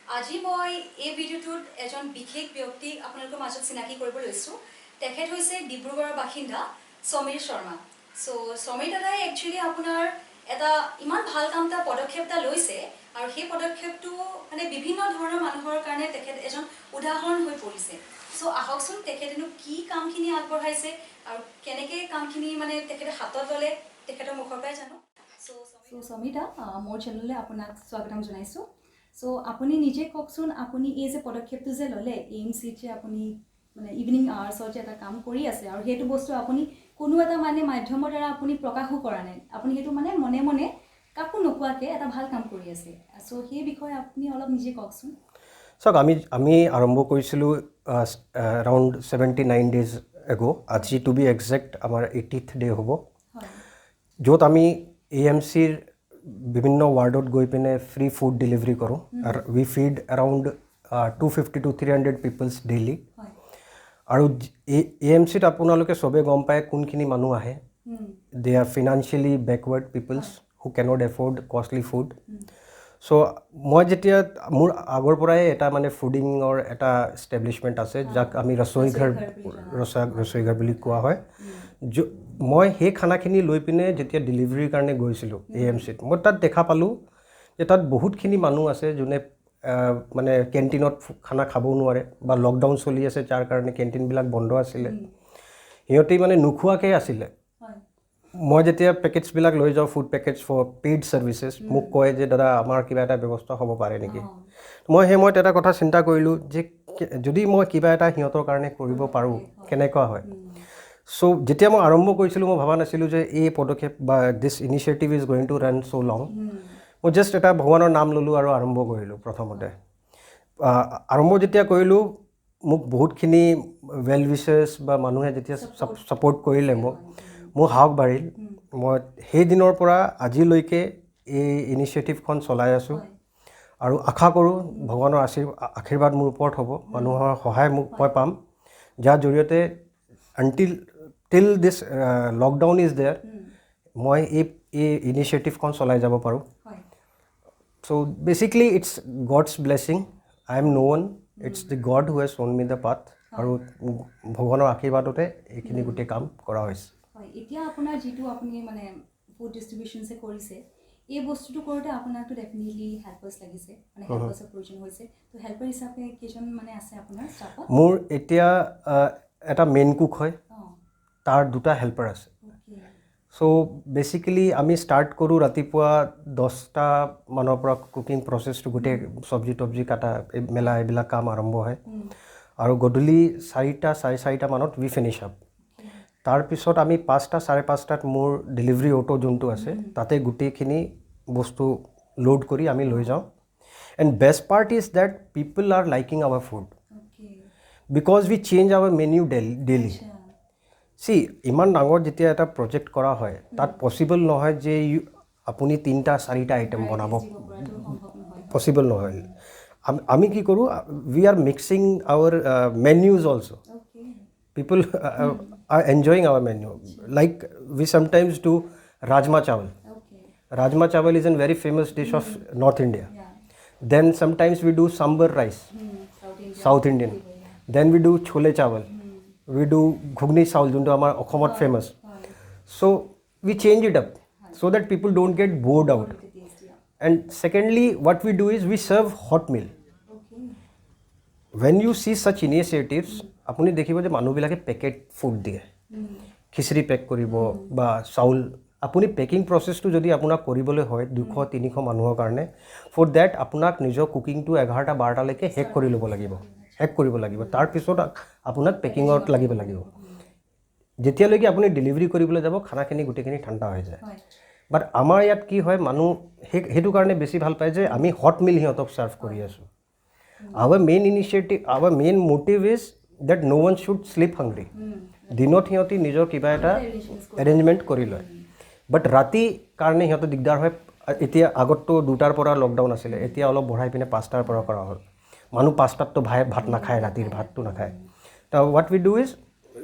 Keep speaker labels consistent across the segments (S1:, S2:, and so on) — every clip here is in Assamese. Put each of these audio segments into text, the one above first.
S1: আজি মই এই ভিডিঅ'টোত এজন বিশেষ ব্যক্তিক আপোনালোকৰ মাজত চিনাকি কৰিব লৈছোঁ। তেখেত হৈছে ডিব্ৰুগড়ৰ বাসিন্দা সমীৰ শৰ্মা। সমীৰ দাদাই একচুৱেলি আপোনাৰ এটা ইমান ভাল কাম এটা পদক্ষেপ এটা লৈছে আৰু সেই পদক্ষেপটো মানে বিভিন্ন ধৰণৰ মানুহৰ কাৰণে তেখেত এজন উদাহৰণ হৈ পৰিছে। আহকচোন তেখেতেনো কি কামখিনি আগবঢ়াইছে আৰু কেনেকৈ কামখিনি মানে তেখেতে হাতত ল'লে তেখেতৰ মুখৰ পৰাই জানো। সমীৰ দা, মোৰ চেনেললৈ আপোনাক স্বাগতম জনাইছোঁ। আপুনি নিজে কওকচোন, আপুনি এই যে পদক্ষেপটো যে ল'লে AMCত যে আপুনি মানে ইভিনিং আৱাৰ্ছত যে এটা কাম কৰি আছে আৰু সেইটো বস্তু আপুনি কোনো এটা মানে মাধ্যমৰ দ্বাৰা আপুনি প্ৰকাশো কৰা নাই, আপুনি সেইটো মানে মনে মনে কাকো নোকোৱাকৈ এটা ভাল কাম কৰি আছে। সেই বিষয়ে আপুনি অলপ নিজে কওকচোন।
S2: চাওক, আমি আৰম্ভ কৰিছিলোঁ around 79 days ago। আজি টু বি একজেক্ট আমাৰ 80th ডে হ'ব, য'ত আমি AMCৰ বিভিন্ন ৱাৰ্ডত গৈ পিনে ফ্ৰী ফুড ডেলিভাৰী কৰোঁ। We feed around 250 to 300 peoples daily. আৰু AMCত আপোনালোকে চবেই গম পায় কোনখিনি মানুহ আহে। They are financially backward peoples who can't afford costly food. মই যেতিয়া মোৰ আগৰ পৰাই এটা মানে ফুডিঙৰ এটা এষ্টাব্লিছমেণ্ট আছে, যাক আমি ৰচৈঘৰ বুলি কোৱা হয়। মই সেই খানাখিনি লৈ পিনে যেতিয়া ডেলিভাৰীৰ কাৰণে গৈছিলোঁ AMCত, মই তাত দেখা পালোঁ যে তাত বহুতখিনি মানুহ আছে যোনে মানে কেণ্টিনত খানা খাবও নোৱাৰে, বা লকডাউন চলি আছে যাৰ কাৰণে কেণ্টিনবিলাক বন্ধ আছিলে। সিহঁতি মানে নোখোৱাকৈ আছিলে। মই যেতিয়া পেকেটছবিলাক লৈ যাওঁ, food packets for paid services, মোক কয় যে দাদা আমাৰ কিবা এটা ব্যৱস্থা হ'ব পাৰে নেকি। মই সেই সময়ত এটা কথা চিন্তা কৰিলোঁ যে যদি মই কিবা এটা সিহঁতৰ কাৰণে কৰিব পাৰোঁ কেনেকুৱা হয়। যেতিয়া মই আৰম্ভ কৰিছিলোঁ, মই ভবা নাছিলোঁ যে এই পদক্ষেপ বা this initiative is going to run so' long. মই জাষ্ট এটা ভগৱানৰ নাম ল'লোঁ আৰু আৰম্ভ কৰিলোঁ। প্ৰথমতে আৰম্ভ যেতিয়া কৰিলোঁ, মোক বহুতখিনি ৱেল উইচাৰ্ছ বা মানুহে যেতিয়া ছাপোৰ্ট কৰিলে, মোৰ সাহস বাঢ়িল। মই সেই দিনৰ পৰা আজিলৈকে এই ইনিচিয়েটিভখন চলাই আছোঁ আৰু আশা কৰোঁ ভগৱানৰ আশীৰ্বাদ মোৰ ওপৰত হ'ব, মানুহৰ সহায় মই পাম, যাৰ জৰিয়তে টিল দিছ লকডাউন ইজ দেয়াৰ মই এই ইনিচিয়েটিভখন চলাই যাব পাৰোঁ। Basically it's God's blessing. I am no' one, it's the God who has shown me the path. আৰু ভগৱানৰ আশীৰ্বাদতে এইখিনি গোটেই কাম কৰা হৈছে।
S1: এতিয়া আপোনাৰ যিটো আপুনি মানে ফুড ডিষ্ট্ৰিবিউশ্যন যে কৰিছে, এই বস্তুটো কৰোঁতে আপোনাকতো ডেফিনেটলি হেল্পাৰ্ছ লাগিছে, মানে হেল্পাৰ্ছৰ প্ৰয়োজন হৈছে। হেল্পাৰ হিচাপে কেইজন মানে আছে আপোনাৰ ষ্টাফত?
S2: মোৰ এতিয়া এটা মেইন কুক হয়, তাৰ 2টা হেল্পাৰ আছে। বেচিকেলি আমি ষ্টাৰ্ট কৰোঁ ৰাতিপুৱা 10টা মানৰ পৰা কুকিং প্ৰচেছটো, গোটেই চব্জি তব্জি কাটা মেলা এইবিলাক কাম আৰম্ভ হয়। আৰু গধূলি 4টা 4:30 মানত উই ফিনিছ আপ। তাৰপিছত আমি 5টা 5:30টাত মোৰ ডেলিভাৰী অটো যোনটো আছে, তাতে গোটেইখিনি বস্তু লোড কৰি আমি লৈ যাওঁ। And best part is that people are liking our food because we change our menu daily. ইমান ডাঙৰ যেতিয়া এটা প্ৰজেক্ট কৰা হয়, তাত পচিবল নহয় যে আপুনি 3টা 4টা আইটেম বনাব, পচিবল নহয়। আমি কি কৰোঁ, we are mixing our menus also'. People are enjoying our menu. Like we sometimes do Rajma Chawal. Rajma Chawal is a very famous dish of North India. Then sometimes we do Sambar rice, South Indian. Then we do Chole Chawal. We do Ghugni Chawal, junto amar Okhomot famous. So we change it up so that people don't get bored out. And secondly, what we do is we serve hot meal. When you see such initiatives, আপুনি দেখিব যে মানুহবিলাকে পেকেট ফুড দিয়ে, খিচিৰি পেক কৰিব বা চাউল। আপুনি পেকিং প্ৰচেছটো যদি আপোনাক কৰিবলৈ হয় 200-300 মানুহৰ কাৰণে, ফৰ ডেট আপোনাক নিজৰ কুকিংটো 11টা-12টালৈকে শেষ কৰিব লাগিব। তাৰপিছত আপোনাক পেকিঙত লাগিব। যেতিয়ালৈকে আপুনি ডেলিভাৰী কৰিবলৈ যাব, খানাখিনি গোটেইখিনি ঠাণ্ডা হৈ যায়। বাট আমাৰ ইয়াত কি হয়, মানুহ সেইটো কাৰণে বেছি ভাল পায় যে আমি হট মিল সিহঁতক ছাৰ্ভ কৰি আছোঁ। Our main motive is that no one should sleep hungry. দিনত সিহঁতি নিজৰ কিবা এটা এৰেঞ্জমেণ্ট কৰি লয়, বাট ৰাতি কাৰণে সিহঁতৰ দিগদাৰ হয়। এতিয়া আগততো 2টাৰ পৰা লকডাউন আছিলে, এতিয়া অলপ বঢ়াই পিনে 5টাৰ পৰা কৰা হ'ল। মানুহ 5টাততো ভাত নাখায়, ৰাতিৰ ভাতটো নাখায়। What we do is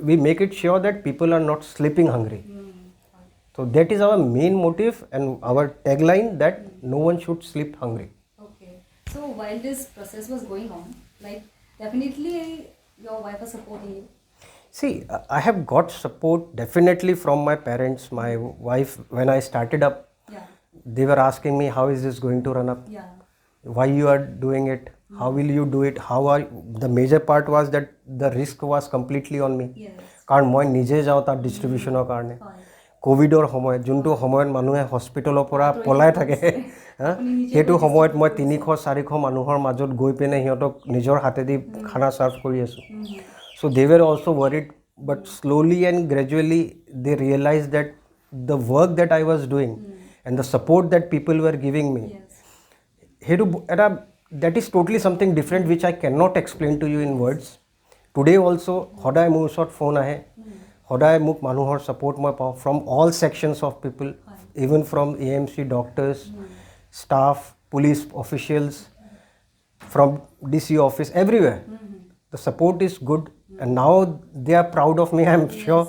S2: we make it sure that people are not sleeping hungry. So that is our main motive and our tagline, that no one should sleep hungry.
S1: So while this process was going on, like definitely your wife was supporting you.
S2: See, I have got support definitely from my parents, my wife. When I started up,
S1: Yeah.
S2: they were asking me, how is this going to run up?
S1: Yeah.
S2: Why you are doing it? How will you do it? How are the major part was that the risk was completely on me.
S1: Yes.
S2: কাৰণ মই নিজে যাওঁ তাৰ ডিষ্ট্ৰিবিউশ্যনৰ কাৰণে কোভিডৰ সময়ত যোনটো সময়ত মানুহে হস্পিটেলৰ পৰা পলাই থাকে সেইটো সময়ত মই 300-400 মানুহৰ মাজত গৈ পিনে সিহঁতক নিজৰ হাতেদি খানা ছাৰ্ভ কৰি আছোঁ so they were also worried but slowly and gradually they realized that the work that I was doing and the support that people were giving me সেইটো এটা that is totally something different which I cannot explain to you in words. Today also সদায় মোৰ ওচৰত ফোন আহে সদায় মোক মানুহৰ support মই পাওঁ from all sections of people even from AMC doctors staff police officials from DC office everywhere the support is good and now they are proud of me. I'm sure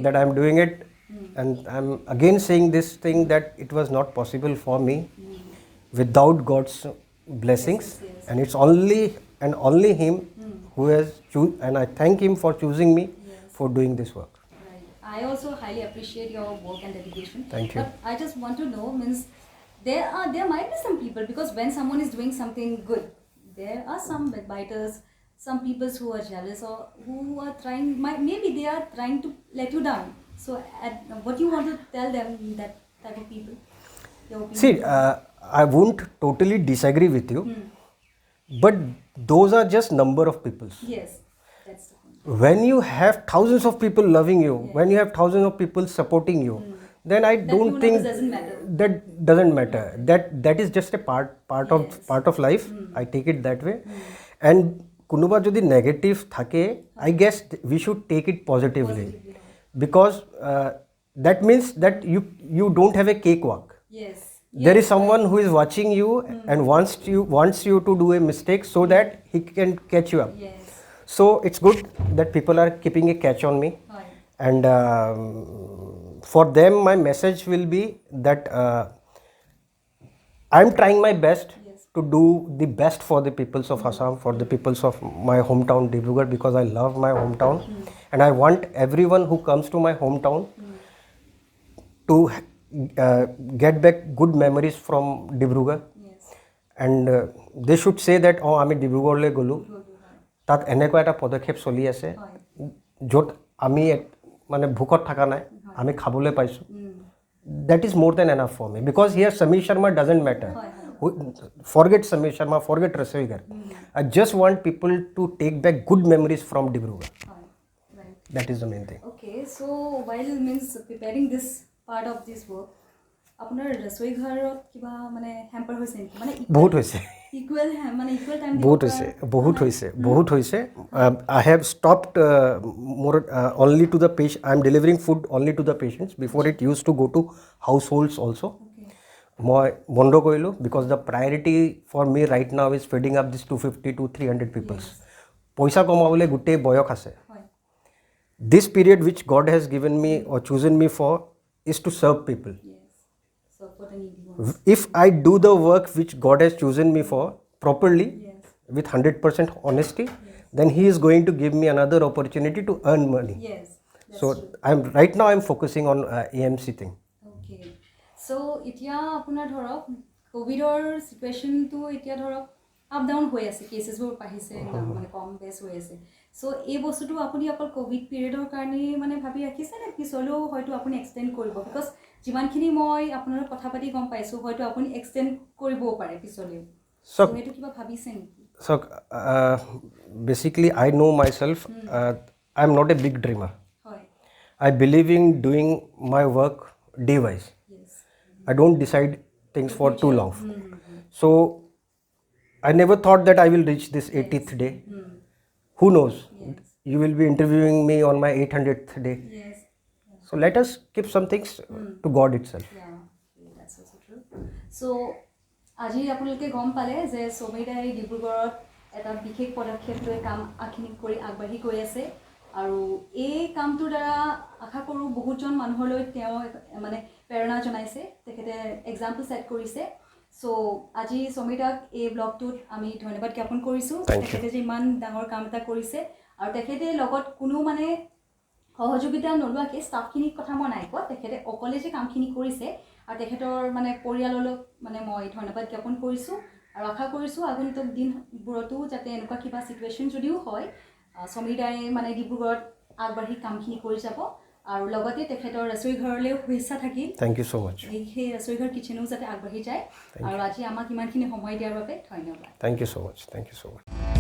S2: that I'm doing it and I'm again saying this thing that it was not possible for me without God's blessings and it's only and only him who has and I thank him for choosing me for doing this work.
S1: Right. I also highly appreciate your work and dedication.
S2: Thank you.
S1: But I just want to know, means there might be some people, because when someone is doing something good, there are some backbiters, some people who are jealous or who are trying, maybe they are trying to let you down. So what you want to tell them, that type of people? Your opinion?
S2: See, I won't totally disagree with you, but those are just number of people.
S1: Yes, that's the point.
S2: When you have thousands of people loving you, when you have thousands of people supporting you, then I don't think
S1: doesn't matter.
S2: that doesn't matter. That is just a part of life. I take it that way. And kunuba jodi negative thake, I guess we should take it positively. Because that means that you don't have a cakewalk.
S1: Yes.
S2: There is someone who is watching you and wants you to do a mistake so that he can catch you up.
S1: Yes.
S2: So it's good that people are keeping a catch on me.
S1: Right.
S2: And for them my message will be that I'm trying my best to do the best for the peoples of Assam, for the peoples of my hometown Dibrugarh, because I love my hometown and I want everyone who comes to my hometown to get back good memories from Dibrugarh.
S1: Yes.
S2: And they should say that oh আমি ডিব্ৰুগড়লৈ গ'লোঁ তাত এনেকুৱা এটা পদক্ষেপ চলি আছে য'ত আমি মানে ভোকত থকা নাই আমি খাবলৈ পাইছোঁ that is more than enough for me because here Samir Sharma doesn't matter. Forget Samir Sharma, forget Rasoi. I just want people to take back good memories from Dibrugarh.
S1: Right.
S2: That is the main thing.
S1: Okay, so while means preparing this part of this work, আপোনাৰ ৰসোই ঘৰত কিবা মানে হ্যাম্পাৰ হৈছে নেকি মানে
S2: বহুত হৈছে
S1: ইকুৱেল মানে ইকুৱেল টাইম
S2: বহুত হৈছে I have stopped only to the patient. I am delivering food only to the patients. Before it used to go to households also. মই বন্ধ কৰিলোঁ because the priority for me right now is feeding up this 250 to 300 peoples. পইচা কমাবলৈ গোটেই বয়স আছে. This period which God has given me or chosen me for is to serve people. If I do the work which God has chosen me for properly, with 100% honesty, then He is going to give me another opportunity to earn money.
S1: Yes.
S2: So right now I'm focusing on AMC thing.
S1: Okay. So এতিয়া আপোনাৰ ধৰক কোভিডৰ সিচুৱেশনটো এতিয়া ধৰক আপ ডাউন হৈ আছে, কেসেছবোৰ বাঢ়িছে মানে কম বেছ হৈ আছে। সো এই বস্তুটো আপুনি অকল কোভিড পিৰিয়ডৰ কাৰণে মানে ভাবি ৰাখিছে নে পিছলৈও হয়তো আপুনি এক্সটেন্ড কৰিব বিকজ যিমানখিনি মই আপোনাৰ কথা পাতি গম পাইছোঁ হয়তো আপুনি এক্সটেন্ড কৰিবও পাৰে পিছলৈও সো সেইটো কিবা ভাবিছে নেকি?
S2: So basically I know myself. I am not a big dreamer. I believe in doing my work day wise. I don't decide things for too long. So I never thought that I will reach this 80th day. Who knows? You will be interviewing me on my 800th day. So let us keep some things to God itself.
S1: Yeah, that's also true. So আজি আপোনালোকে গম পালে যে সমীৰদাই ডিব্ৰুগড়ত এটা বিশেষ পদক্ষেপ লৈ কাম আখিনি কৰি আগবাঢ়ি গৈ আছে আৰু এই কামটোৰ দ্বাৰা আশা কৰোঁ বহুতজন মানুহলৈ তেওঁ মানে প্ৰেৰণা জনাইছে তেখেতে এক্সাম্পল সেট কৰিছে চ' আজি সমীৰদাক এই ব্লগটোত আমি ধন্যবাদ জ্ঞাপন কৰিছোঁ
S2: Thank you.
S1: তেখেতে যে ইমান ডাঙৰ কাম এটা কৰিছে আৰু তেখেতে লগত কোনো মানে সহযোগিতা নোলোৱাকৈ ষ্টাফখিনিৰ কথা মই নাই কোৱা তেখেতে অকলে যে কামখিনি কৰিছে আৰু তেখেতৰ মানে পৰিয়াললৈ মানে মই ধন্যবাদ জ্ঞাপন কৰিছোঁ আৰু আশা কৰিছোঁ আগন্তুক দিনবোৰতো যাতে এনেকুৱা কিবা ছিটুৱেশ্যন যদিও হয় সমীৰদাই মানে ডিব্ৰুগড়ত আগবাঢ়ি কামখিনি কৰি যাব আৰু লগতে তেখেতৰ ৰচৈ ঘৰলৈও শুভেচ্ছা থাকিল
S2: Thank you so much.
S1: সেই ৰচৈ ঘৰ কিচেনো যাতে আগবাঢ়ি যায় আৰু আজি আমাক ইমানখিনি সময় দিয়াৰ বাবে ধন্যবাদ
S2: Thank you so much. Thank you so much.